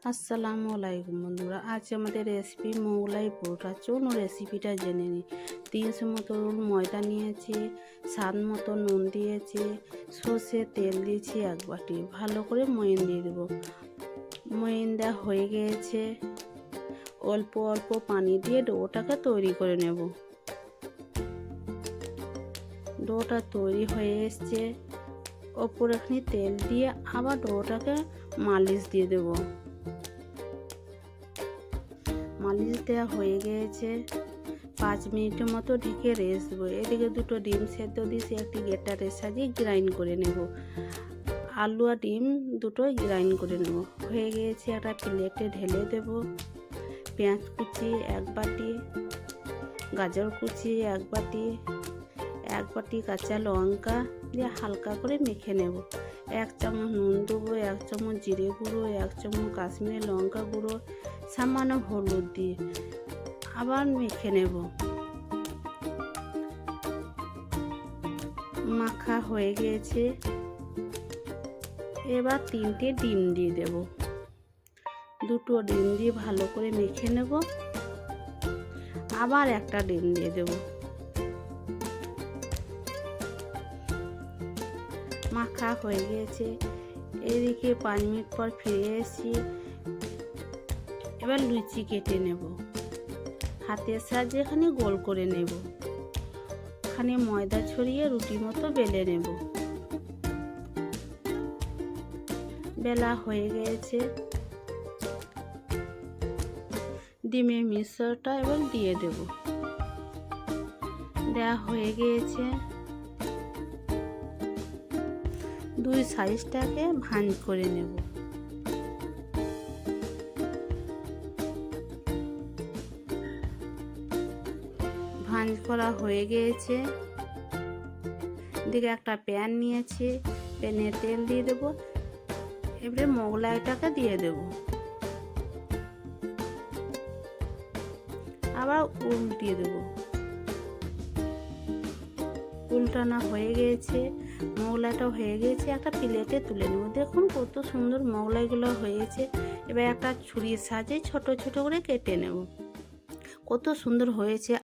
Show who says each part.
Speaker 1: আসসালামু আলাইকুম বন্ধুরা, আজ আমাদের রেসিপি মোগলাই পরোটা। চলুন রেসিপিটা জেনে নিই। 300 মতো ময়দা নিয়েছি, স্বাদ মতো নুন দিয়েছি, সর্ষে তেল দিয়েছি 1 বাটি। ভালো করে ময়ান দিয়ে দেবো। ময়ান দেওয়া হয়ে গিয়েছে, অল্প অল্প পানি দিয়ে ডোটাকে তৈরি করে নেব। ডোটা তৈরি হয়ে এসছে, ওপরে খানি তেল দিয়ে আবার ডোটাকে মালিশ দিয়ে দেবো। মালিশ দেওয়া হয়ে গিয়েছে, 5 মিনিটের মতো ঢেকে রেস্ট দেবো। এদিকে 2টো ডিম সেদ্ধ দিয়েছি, একটি গ্রেটারের সাহায্যে গ্রাইন্ড করে নেব। আলু আর ডিম দুটোই গ্রাইন্ড করে নেব। হয়ে গিয়েছে, একটা প্লেটে ঢেলে দেব। পেঁয়াজ কুচি 1 বাটি, গাজর কুচি 1 বাটি, 1 বাটি কাঁচা লঙ্কা দিয়ে হালকা করে মেখে নেব। 1 চামচ নুন দেবো, 1 চামচ জিরে গুঁড়ো, 1 চামচ কাশ্মীরি লঙ্কা গুঁড়ো, সামান্য হলুদ দিয়ে আবার মেখে নেব। মাখা হয়ে গিয়েছে, এবার 3টে ডিম দিয়ে দেব। 2টো ডিম দিয়ে ভালো করে মেখে নেব। আবার একটা ডিম দিয়ে দেব। মাখা হয়ে গিয়েছে, এদিকে 5 মিনিট পর ফিরে এসেছি। এবার লুচি কেটে নেব। হাতের সাহায্যে এখানে গোল করে নেব। এখানে ময়দা ছড়িয়ে রুটি মতো বেলে নেব। বেলা হয়ে গিয়েছে, ডিমের মিশ্রণটা এবার দিয়ে দেব। দেওয়া হয়ে গিয়েছে, 2 সাইজটাকে ভাঁজ করে নেব। ভাঁজ করা হয়ে গিয়েছে, এদিকে একটা প্যান নিয়েছি, প্যানে তেল দিয়ে দেব। এবারে মোগলাইটাকে দিয়ে দেব। আবার উল্টিয়ে দেব। উল্টানো হয়ে গিয়েছে, মোগলাইটা হয়ে গিয়েছে, একটা প্লেটে তুলে নেব। দেখুন কত সুন্দর মোগলাইগুলো হয়েছে। এবার একটা ছুরির সাহায্যে ছোট ছোট করে কেটে নেব। কত সুন্দর হয়েছে,